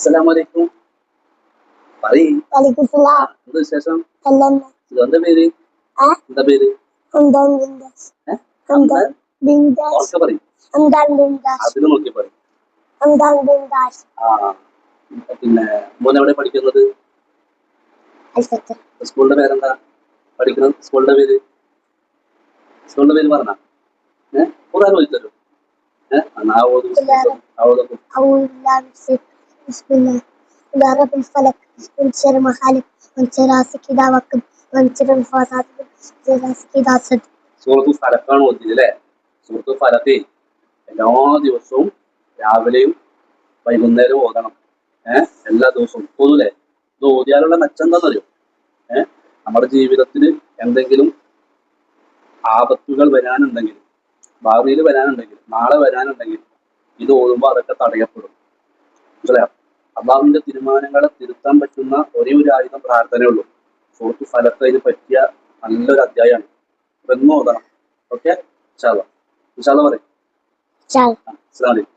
അസ്സലാമലൈക്കും. പറയ്. എന്ത് വിശേഷം? എന്താ പേര്? എന്താ പേര്? അതിന് നോക്കി പറയും. പിന്നെ മോനെവിടെ പഠിക്കുന്നത്? സ്കൂളിന്റെ പേരെന്താ? പഠിക്കുന്ന സ്കൂളിന്റെ പേര് പറഞ്ഞ ഖുർആൻ ഓതി തരും. സൂറത്തുൽ ഫലക്കാണ് ഓതിയത് അല്ലേ? സൂറത്തുൽ ഫലക്ക് എല്ലാ ദിവസവും രാവിലെയും വൈകുന്നേരവും ഓതണം. എല്ലാ ദിവസവും ഓതൂലേ? ഇത് ഓതിയാലുള്ള മെച്ചം എന്താണെന്നറിയോ? നമ്മുടെ ജീവിതത്തിൽ എന്തെങ്കിലും ആപത്തുകൾ വരാനുണ്ടെങ്കിൽ, ഭാവിയിൽ വരാനുണ്ടെങ്കിൽ, നാളെ വരാനുണ്ടെങ്കിൽ ഇത് ഓതുമ്പോൾ അതൊക്കെ തടയപ്പെടും. മനസ്സിലായോ? അള്ളാഹുവിന്റെ തീരുമാനങ്ങളെ തിരുത്താൻ പറ്റുന്ന ഒരേ ഒരു ആയുധം പ്രാർത്ഥനയേ ഉള്ളൂ. സൂറത്തുൽ ഫലക്ക് അതിന് പറ്റിയ നല്ലൊരു അധ്യായമാണ്. എന്നും ഓതണം. ഓക്കെ, ഇൻഷാ അല്ലാഹ് പറയും. അസ്സലാമു അലൈക്കും.